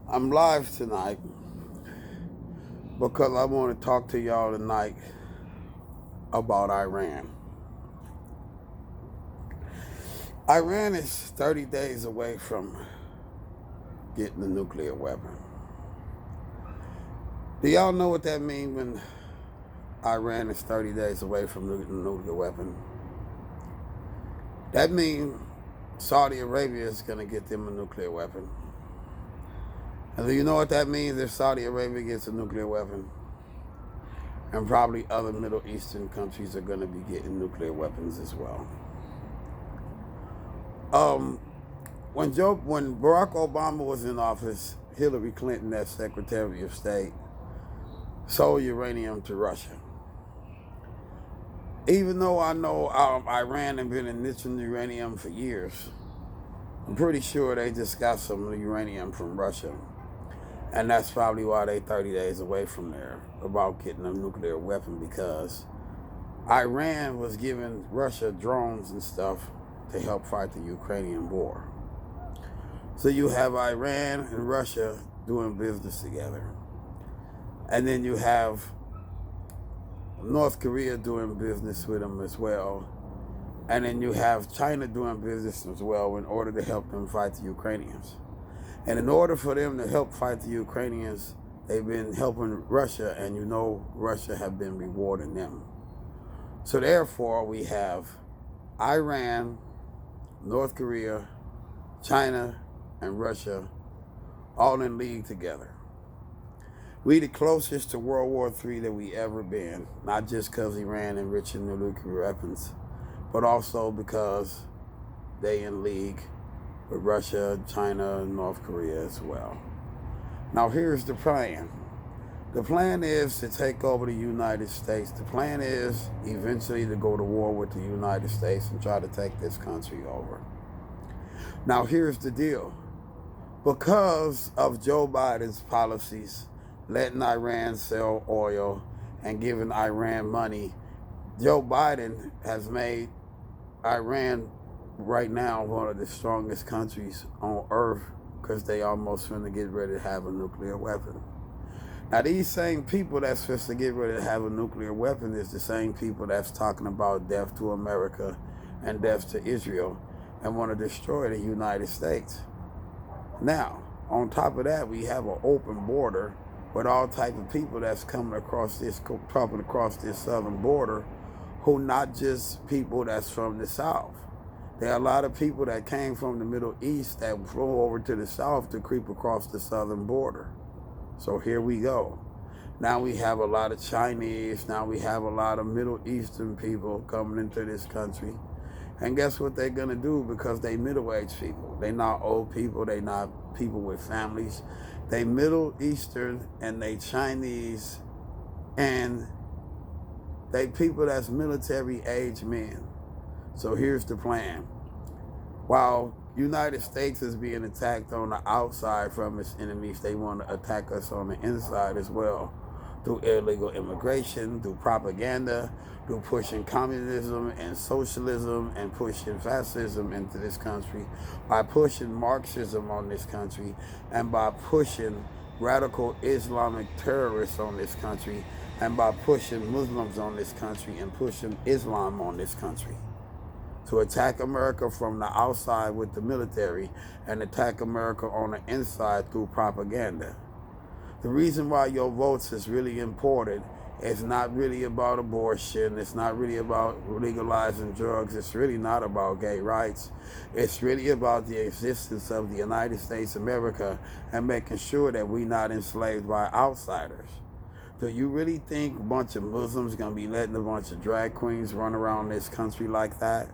I'm live tonight because I want to talk to y'all tonight about Iran. Iran is 30 days away from getting a nuclear weapon. Do y'all know what that means when Iran is 30 days away from getting a nuclear weapon? That means Saudi Arabia is going to get them a nuclear weapon. And do you know what that means if Saudi Arabia gets a nuclear weapon? And probably other Middle Eastern countries are going to be getting nuclear weapons as well. When Barack Obama was in office, Hillary Clinton, as Secretary of State, sold uranium to Russia. Even though I know Iran has been enriching uranium for years, I'm pretty sure they just got some uranium from Russia. And that's probably why they 30 days away from there about getting a nuclear weapon, because Iran was giving Russia drones and stuff to help fight the Ukrainian war. So you have Iran and Russia doing business together. And then you have North Korea doing business with them as well. And then you have China doing business as well in order to help them fight the Ukrainians. And in order for them to help fight the Ukrainians, they've been helping Russia, and you know Russia have been rewarding them. So therefore, we have Iran, North Korea, China, and Russia all in league together. We the closest to World War III that we ever been, not just because Iran enriching their nuclear weapons, but also because they in league with Russia, China, and North Korea as well. Now here's the plan. The plan is to take over the United States. The plan is eventually to go to war with the United States and try to take this country over. Now here's the deal. Because of Joe Biden's policies, letting Iran sell oil and giving Iran money, Joe Biden has made Iran right now one of the strongest countries on earth, because they almost finna get ready to have a nuclear weapon. Now these same people that's supposed to get ready to have a nuclear weapon is the same people that's talking about death to America and death to Israel and want to destroy the United States. Now, on top of that, we have an open border with all type of people that's coming across this southern border, who not just people that's from the South. There are a lot of people that came from the Middle East that flew over to the South to creep across the southern border. So here we go. Now we have a lot of Chinese. Now we have a lot of Middle Eastern people coming into this country. And guess what they're going to do? Because they middle-aged people. They not old people. They not people with families. They Middle Eastern and they Chinese. And they people that's military-age men. So here's the plan. While United States is being attacked on the outside from its enemies, they want to attack us on the inside as well, through illegal immigration, through propaganda, through pushing communism and socialism and pushing fascism into this country, by pushing Marxism on this country, and by pushing radical Islamic terrorists on this country, and by pushing Muslims on this country and pushing Islam on this country. To attack America from the outside with the military and attack America on the inside through propaganda. The reason why your votes is really important is not really about abortion. It's not really about legalizing drugs. It's really not about gay rights. It's really about the existence of the United States of America and making sure that we're not enslaved by outsiders. Do you really think a bunch of Muslims going to be letting a bunch of drag queens run around this country like that?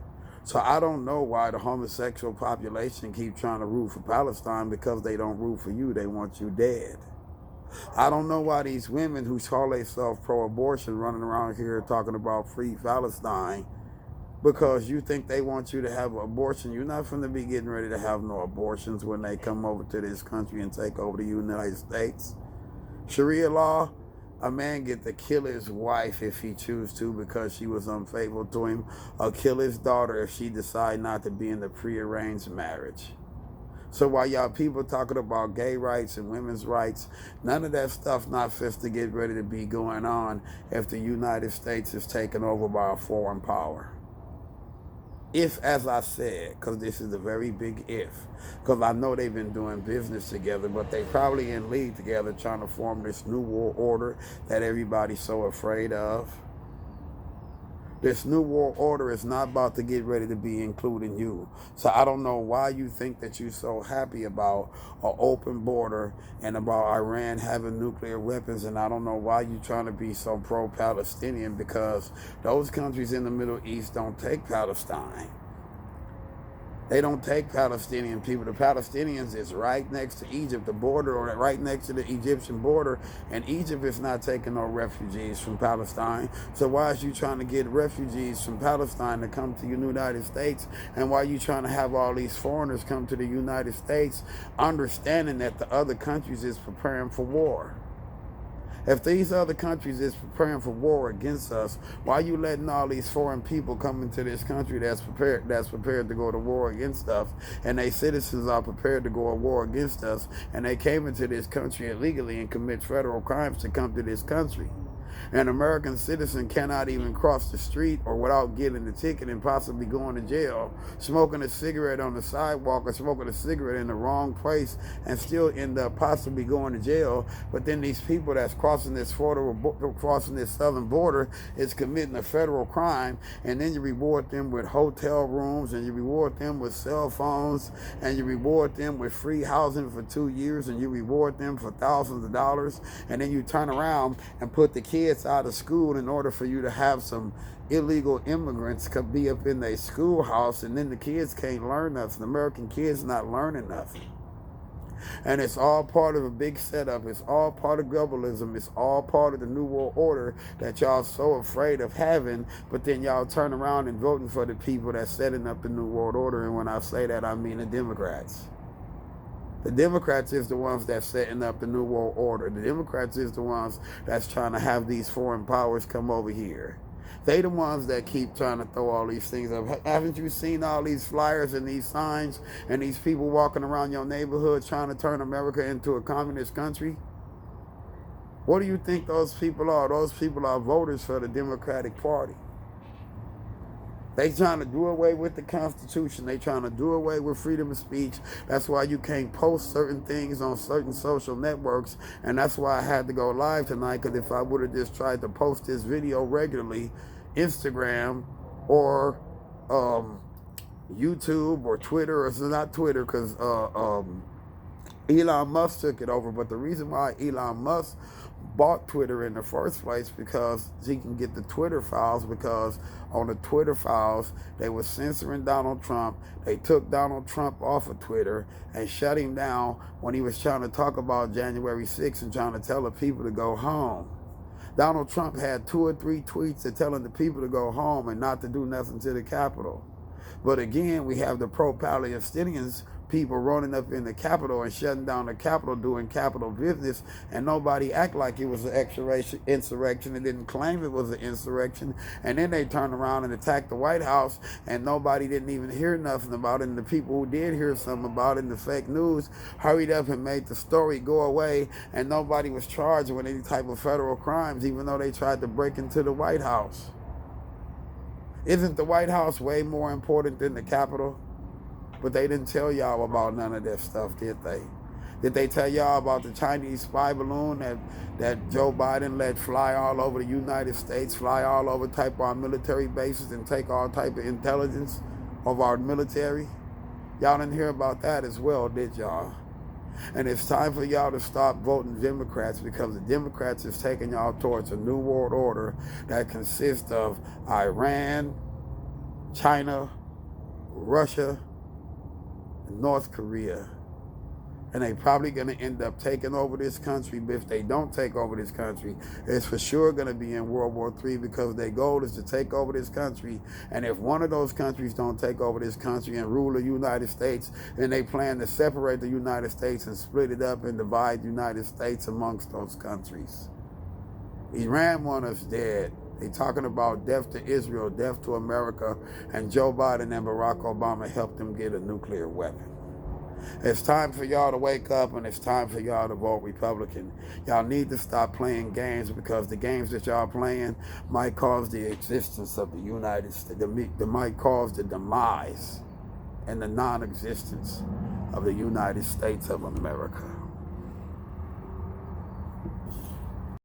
So I don't know why the homosexual population keep trying to root for Palestine, because they don't root for you. They want you dead. I don't know why these women who call themselves pro-abortion running around here talking about free Palestine, because you think they want you to have an abortion. You're not going to be getting ready to have no abortions when they come over to this country and take over the United States. Sharia law, a man get to kill his wife if he choose to because she was unfaithful to him, or kill his daughter if she decide not to be in the prearranged marriage. So while y'all people talking about gay rights and women's rights, none of that stuff not fit to get ready to be going on if the United States is taken over by a foreign power. If, as I said, because this is a very big if, because I know they've been doing business together, but they probably in league together trying to form this new world order that everybody's so afraid of. This new world order is not about to get ready to be including you. So I don't know why you think that you're so happy about an open border and about Iran having nuclear weapons, and I don't know why you're trying to be so pro-Palestinian, because those countries in the Middle East don't take Palestine. They don't take Palestinian people. The Palestinians is right next to Egypt, the border, or right next to the Egyptian border, and Egypt is not taking no refugees from Palestine. So why is you trying to get refugees from Palestine to come to the United States? And why are you trying to have all these foreigners come to the United States, understanding that the other countries is preparing for war? If these other countries is preparing for war against us, why are you letting all these foreign people come into this country that's prepared to go to war against us, and they citizens are prepared to go to war against us, and they came into this country illegally and commit federal crimes to come to this country? An American citizen cannot even cross the street or without getting the ticket and possibly going to jail, smoking a cigarette on the sidewalk or smoking a cigarette in the wrong place and still end up possibly going to jail. But then these people that's crossing this southern border is committing a federal crime, and then you reward them with hotel rooms, and you reward them with cell phones, and you reward them with free housing for 2 years, and you reward them for thousands of dollars, and then you turn around and put the kids out of school in order for you to have some illegal immigrants could be up in their schoolhouse, and then the kids can't learn nothing. The American kids not learning nothing. And it's all part of a big setup. It's all part of globalism. It's all part of the New World Order that y'all so afraid of having, but then y'all turn around and voting for the people that's setting up the New World Order. And when I say that, I mean the Democrats. The Democrats is the ones that's setting up the New World Order. The Democrats is the ones that's trying to have these foreign powers come over here. They the ones that keep trying to throw all these things up. Haven't you seen all these flyers and these signs and these people walking around your neighborhood trying to turn America into a communist country? What do you think those people are? Those people are voters for the Democratic Party. They trying to do away with the Constitution. They trying to do away with freedom of speech. That's why you can't post certain things on certain social networks. And that's why I had to go live tonight, because if I would have just tried to post this video regularly, Instagram or YouTube or Twitter, or it's not Twitter, because Elon Musk took it over. But the reason why Elon Musk bought Twitter in the first place, because he can get the Twitter files, because on the Twitter files they were censoring Donald Trump. They took Donald Trump off of Twitter and shut him down when he was trying to talk about January 6th and trying to tell the people to go home. Donald Trump had 2 or 3 tweets telling the people to go home and not to do nothing to the Capitol. But again, we have the pro-Palestinians people running up in the Capitol and shutting down the Capitol, doing Capitol business, and nobody act like it was an insurrection and didn't claim it was an insurrection. And then they turned around and attacked the White House, and nobody didn't even hear nothing about it. And the people who did hear something about it in the fake news hurried up and made the story go away, and nobody was charged with any type of federal crimes, even though they tried to break into the White House. Isn't the White House way more important than the Capitol? But they didn't tell y'all about none of that stuff, did they? Did they tell y'all about the Chinese spy balloon that Joe Biden let fly all over the United States, fly all over type of our military bases and take all type of intelligence of our military? Y'all didn't hear about that as well, did y'all? And it's time for y'all to stop voting Democrats, because the Democrats is taking y'all towards a new world order that consists of Iran, China, Russia, and North Korea. And they probably going to end up taking over this country. But if they don't take over this country, it's for sure going to be in World War III, because their goal is to take over this country. And if one of those countries don't take over this country and rule the United States, then they plan to separate the United States and split it up and divide the United States amongst those countries. Iran want us dead. They talking about death to Israel, death to America, and Joe Biden and Barack Obama helped them get a nuclear weapon. It's time for y'all to wake up, and it's time for y'all to vote Republican. Y'all need to stop playing games, because the games that y'all playing might cause the existence of the United States. They might cause the demise and the non-existence of the United States of America.